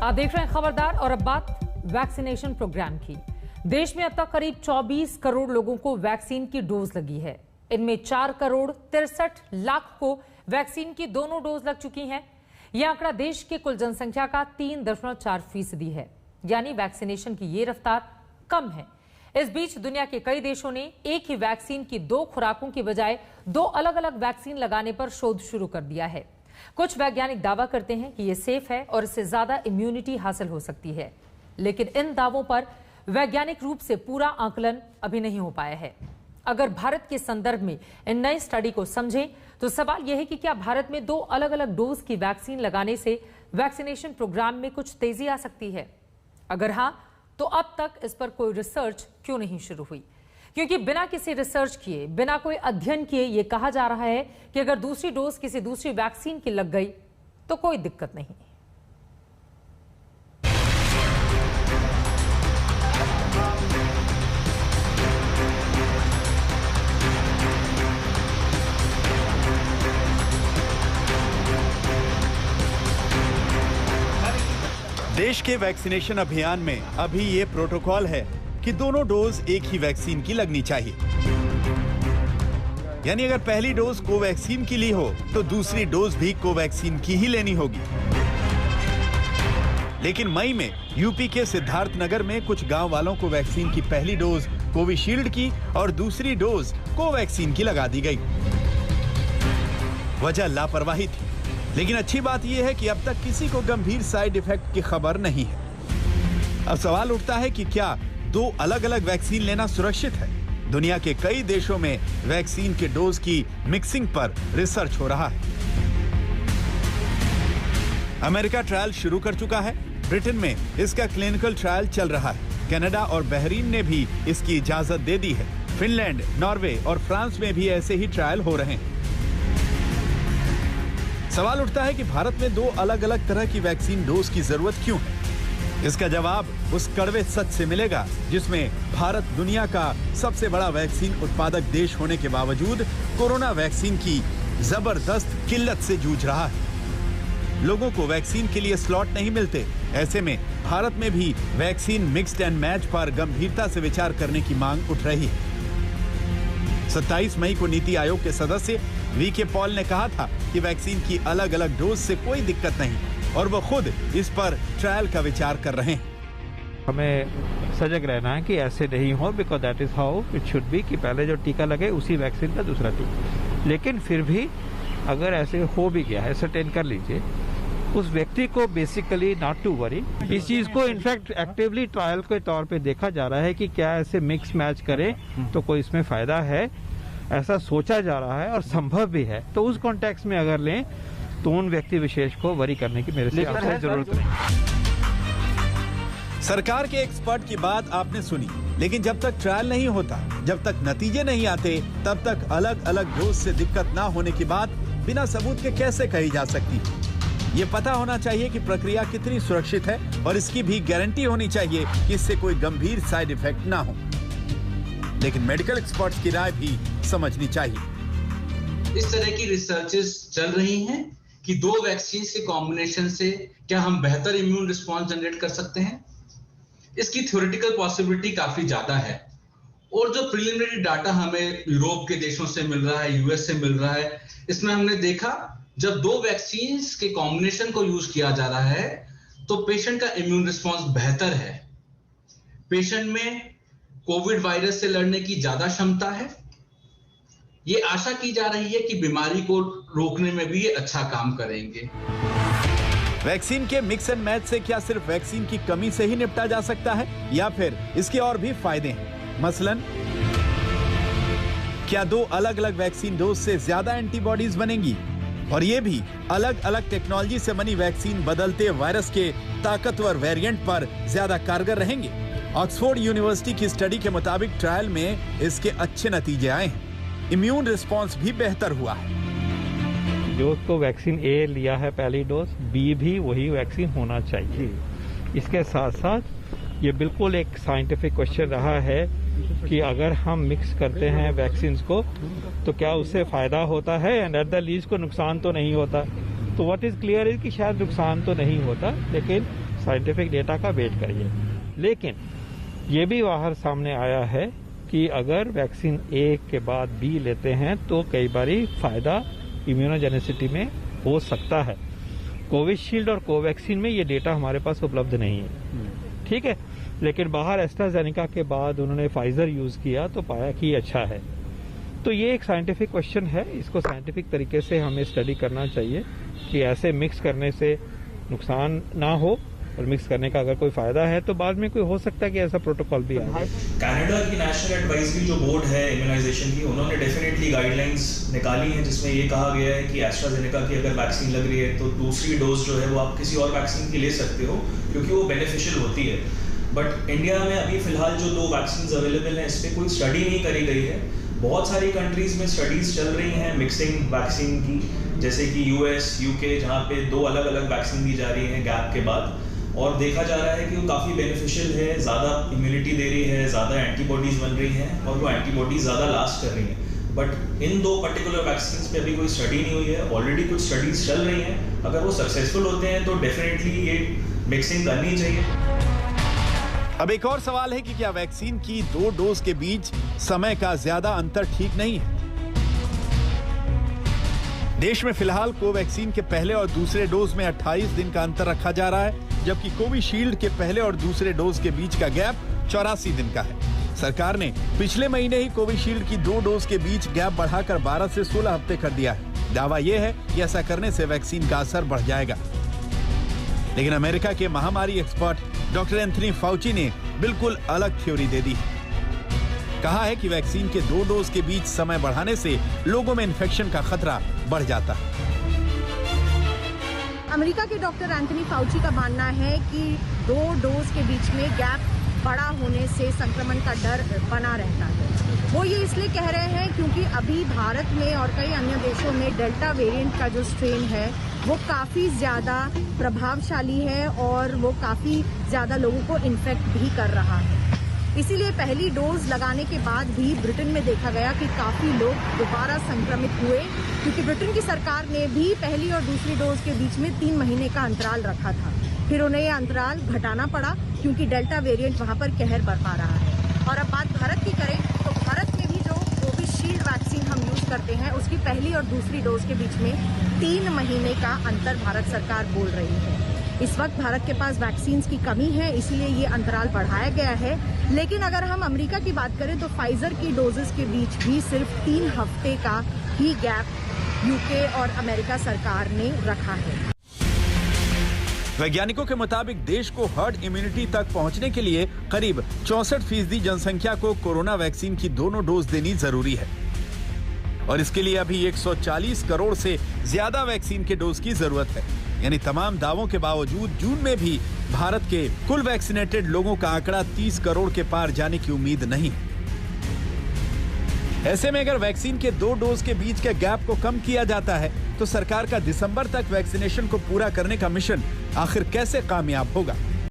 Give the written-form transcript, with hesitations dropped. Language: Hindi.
आप देख रहे हैं खबरदार और अब बात वैक्सीनेशन प्रोग्राम की। देश में अब तक करीब 24 करोड़ लोगों को वैक्सीन की डोज लगी है। इनमें 4 करोड़ 63 लाख को वैक्सीन की दोनों डोज लग चुकी हैं। यह आंकड़ा देश के कुल जनसंख्या का 3.4% है, यानी वैक्सीनेशन की ये रफ्तार कम है। इस बीच दुनिया के कई देशों ने एक ही वैक्सीन की 2 खुराकों की बजाय 2 अलग अलग वैक्सीन लगाने पर शोध शुरू कर दिया है। कुछ वैज्ञानिक दावा करते हैं कि यह सेफ है और इससे ज्यादा इम्यूनिटी हासिल हो सकती है, लेकिन इन दावों पर वैज्ञानिक रूप से पूरा आकलन अभी नहीं हो पाया है। अगर भारत के संदर्भ में इन नई स्टडी को समझें तो सवाल यह है कि क्या भारत में 2 अलग अलग डोज की वैक्सीन लगाने से वैक्सीनेशन प्रोग्राम में कुछ तेजी आ सकती है? अगर हां, तो अब तक इस पर कोई रिसर्च क्यों नहीं शुरू हुई? क्योंकि बिना किसी रिसर्च किए, बिना कोई अध्ययन किए यह कहा जा रहा है कि अगर दूसरी डोज किसी दूसरी वैक्सीन की लग गई तो कोई दिक्कत नहीं। देश के वैक्सीनेशन अभियान में अभी ये प्रोटोकॉल है कि दोनों डोज एक ही वैक्सीन की लगनी चाहिए। यानी अगर पहली डोज कोवैक्सीन की ली हो तो दूसरी डोज भी कोवैक्सीन की ही लेनी होगी। लेकिन मई में यूपी के सिद्धार्थनगर में कुछ गांव वालों को वैक्सीन की पहली डोज कोविशील्ड की और दूसरी डोज कोवैक्सीन की लगा दी गई। वजह लापरवाही थी, लेकिन अच्छी बात यह है कि अब तक किसी को गंभीर साइड इफेक्ट की खबर नहीं है। अब सवाल उठता है कि क्या 2 अलग अलग वैक्सीन लेना सुरक्षित है? दुनिया के कई देशों में वैक्सीन के डोज की मिक्सिंग पर रिसर्च हो रहा है। अमेरिका ट्रायल शुरू कर चुका है, ब्रिटेन में इसका क्लिनिकल ट्रायल चल रहा है, कनाडा और बहरीन ने भी इसकी इजाजत दे दी है, फिनलैंड, नॉर्वे और फ्रांस में भी ऐसे ही ट्रायल हो रहे हैं। सवाल उठता है कि भारत में 2 अलग अलग तरह की वैक्सीन डोज की जरूरत क्यों है? इसका जवाब उस कड़वे सच से मिलेगा जिसमें भारत दुनिया का सबसे बड़ा वैक्सीन उत्पादक देश होने के बावजूद कोरोना वैक्सीन की जबरदस्त किल्लत से जूझ रहा है। लोगों को वैक्सीन के लिए स्लॉट नहीं मिलते। ऐसे में भारत में भी वैक्सीन मिक्स्ड एंड मैच पर गंभीरता से विचार करने की मांग उठ रही है। 27 मई को नीति आयोग के सदस्य वीके पॉल ने कहा था कि वैक्सीन की अलग अलग डोज से कोई दिक्कत नहीं और वो खुद इस पर ट्रायल का विचार कर रहे हैं। हमें सजग रहना है कि ऐसे नहीं हो, because that is how it should be कि पहले जो टीका लगे उसी वैक्सीन का दूसरा टीका। लेकिन फिर भी अगर ऐसे हो भी गया है, सर्टेन कर लीजिए, उस व्यक्ति को बेसिकली नॉट टू वरी। इस चीज को इनफैक्ट एक्टिवली ट्रायल के तौर पे देखा जा रहा है कि क्या ऐसे मिक्स मैच करें तो कोई इसमें फायदा है, ऐसा सोचा जा रहा है और संभव भी है। तो उस कॉन्टेक्स्ट में अगर लें तो उन व्यक्ति विशेष को वरी करने की मेरे से आपसे जरूरत नहीं। सरकार के एक्सपर्ट की बात आपने सुनी, लेकिन जब तक ट्रायल नहीं होता, जब तक नतीजे नहीं आते, तब तक अलग अलग डोज से दिक्कत ना होने की बात बिना सबूत के कैसे कही जा सकती है? ये पता होना चाहिए कि प्रक्रिया कितनी सुरक्षित है और इसकी भी गारंटी होनी चाहिए कि इससे कोई गंभीर साइड इफेक्ट ना हो। लेकिन मेडिकल एक्सपर्ट्स की राय भी समझनी चाहिए। इस तरह की रिसर्चेस चल रही हैं कि 2 वैक्सीन के कॉम्बिनेशन से क्या हम बेहतर इम्यून रिस्पॉन्स जनरेट कर सकते हैं। इसकी थ्योरेटिकल पॉसिबिलिटी काफी ज्यादा है और जो प्रिलिमिनरी डाटा हमें यूरोप के देशों से मिल रहा है, यूएस से मिल रहा है, इसमें हमने देखा जब 2 वैक्सीन के कॉम्बिनेशन को यूज किया जा रहा है तो पेशेंट का इम्यून रिस्पॉन्स बेहतर है। पेशेंट में कोविड वायरस से लड़ने की ज्यादा क्षमता है। ये आशा की जा रही है कि बीमारी को रोकने में भी ये अच्छा काम करेंगे। वैक्सीन के मिक्स एंड मैच से क्या सिर्फ वैक्सीन की कमी से ही निपटा जा सकता है या फिर इसके और भी फायदे हैं? मसलन क्या 2 अलग अलग वैक्सीन डोज से ज्यादा एंटीबॉडीज बनेंगी? और ये भी अलग अलग टेक्नोलॉजी से बनी वैक्सीन बदलते वायरस के ताकतवर वेरिएंट पर ज्यादा कारगर रहेंगे। ऑक्सफोर्ड यूनिवर्सिटी की स्टडी के मुताबिक ट्रायल में इसके अच्छे नतीजे आए हैं। इम्यून रिस्पांस भी बेहतर हुआ है। जो को वैक्सीन ए लिया है पहली डोज, बी भी वही वैक्सीन होना चाहिए। इसके साथ साथ ये बिल्कुल एक साइंटिफिक क्वेश्चन रहा है कि अगर हम मिक्स करते हैं वैक्सीन को तो क्या उससे फायदा होता है एंड एट द लीस्ट को नुकसान तो नहीं होता। तो व्हाट इज क्लियर है कि शायद नुकसान तो नहीं होता, लेकिन साइंटिफिक डेटा का वेट करिए। लेकिन ये भी बाहर सामने आया है कि अगर वैक्सीन ए के बाद बी लेते हैं तो कई बारी फायदा इम्यूनोजेनिसिटी में हो सकता है। कोविशील्ड और कोवैक्सीन में ये डेटा हमारे पास उपलब्ध नहीं है, ठीक है। लेकिन बाहर एस्ट्राजेनेका के बाद उन्होंने फाइजर यूज किया तो पाया कि ये अच्छा है। तो ये एक साइंटिफिक क्वेश्चन है, इसको साइंटिफिक तरीके से हमें स्टडी करना चाहिए कि ऐसे मिक्स करने से नुकसान ना हो, और मिक्स करने का अगर कोई फायदा है तो बाद में कोई हो सकता है कि ऐसा प्रोटोकॉल भी आए। कनाडा की नेशनल एडवाइजरी जो बोर्ड है इम्यूनाइजेशन की, उन्होंने डेफिनेटली गाइडलाइंस निकाली हैं जिसमें ये कहा गया है कि एस्ट्राजेनेका की अगर वैक्सीन लग रही है तो दूसरी डोज जो है वो आप किसी और वैक्सीन की ले सकते हो क्योंकि वो बेनिफिशियल होती है। बट इंडिया में अभी फिलहाल जो 2 वैक्सीन अवेलेबल हैं इस पर कोई स्टडी नहीं करी गई है। बहुत सारी कंट्रीज में स्टडीज चल रही हैं मिक्सिंग वैक्सीन की, जैसे कि यूएस, यूके, जहाँ पे 2 अलग अलग वैक्सीन दी जा रही हैं गैप के बाद, और देखा जा रहा है कि वो काफ़ी बेनिफिशियल है, ज़्यादा इम्यूनिटी दे रही है, ज़्यादा एंटीबॉडीज़ बन रही हैं और वो एंटीबॉडीज़ ज़्यादा लास्ट कर रही हैं। बट इन 2 पर्टिकुलर वैक्सीन पे अभी कोई स्टडी नहीं हुई है, ऑलरेडी कुछ स्टडीज चल रही हैं। अगर वो सक्सेसफुल होते हैं तो डेफिनेटली ये मिक्सिंग करनी चाहिए। अब एक और सवाल है कि क्या वैक्सीन की 2 डोज के बीच समय का ज्यादा अंतर ठीक नहीं है? देश में फिलहाल कोवैक्सीन के पहले और दूसरे डोज में 28 दिन का अंतर रखा जा रहा है, जबकि कोविशील्ड के पहले और दूसरे डोज के बीच का गैप 84 दिन का है। सरकार ने पिछले महीने ही कोविशील्ड की 2 डोज के बीच गैप बढ़ाकर 12 से 16 हफ्ते कर दिया है। दावा यह है कि ऐसा करने से वैक्सीन का असर बढ़ जाएगा। लेकिन अमेरिका के महामारी एक्सपर्ट डॉक्टर एंथनी फाउची ने बिल्कुल अलग थ्योरी दे दी है। कहा है कि वैक्सीन के 2 डोज के बीच समय बढ़ाने से लोगों में इन्फेक्शन का खतरा बढ़ जाता है। अमेरिका के डॉक्टर एंथनी फाउची का मानना है कि 2 डोज के बीच में गैप बड़ा होने से संक्रमण का डर बना रहता है। वो ये इसलिए कह रहे हैं क्योंकि अभी भारत में और कई अन्य देशों में डेल्टा वेरिएंट का जो स्ट्रेन है वो काफ़ी ज़्यादा प्रभावशाली है और वो काफ़ी ज़्यादा लोगों को इन्फेक्ट भी कर रहा है। इसीलिए पहली डोज लगाने के बाद भी ब्रिटेन में देखा गया कि काफ़ी लोग दोबारा संक्रमित हुए, क्योंकि ब्रिटेन की सरकार ने भी पहली और दूसरी डोज के बीच में 3 महीने का अंतराल रखा था। फिर उन्हें यह अंतराल घटाना पड़ा क्योंकि डेल्टा वेरिएंट वहाँ पर कहर बरपा रहा है। और अब बात भारत की करें तो भारत में भी जो कोविशील्ड वैक्सीन हम यूज़ करते हैं उसकी पहली और दूसरी डोज के बीच में 3 महीने का अंतर भारत सरकार बोल रही है। इस वक्त भारत के पास वैक्सीन की कमी है, इसीलिए ये अंतराल बढ़ाया गया है। लेकिन अगर हम अमेरिका की बात करें तो फाइजर की डोजेस के बीच भी सिर्फ 3 हफ्ते का ही गैप यूके और अमेरिका सरकार ने रखा है। वैज्ञानिकों के मुताबिक देश को हर्ड इम्यूनिटी तक पहुंचने के लिए करीब 64% जनसंख्या को कोरोना वैक्सीन की दोनों डोज देनी जरूरी है, और इसके लिए अभी 140 करोड़ से ज्यादा वैक्सीन के डोज की जरूरत है। यानी तमाम दावों के बावजूद जून में भी भारत के कुल वैक्सीनेटेड लोगों का आंकड़ा 30 करोड़ के पार जाने की उम्मीद नहीं है। ऐसे में अगर वैक्सीन के 2 डोज के बीच के गैप को कम किया जाता है तो सरकार का दिसंबर तक वैक्सीनेशन को पूरा करने का मिशन आखिर कैसे कामयाब होगा?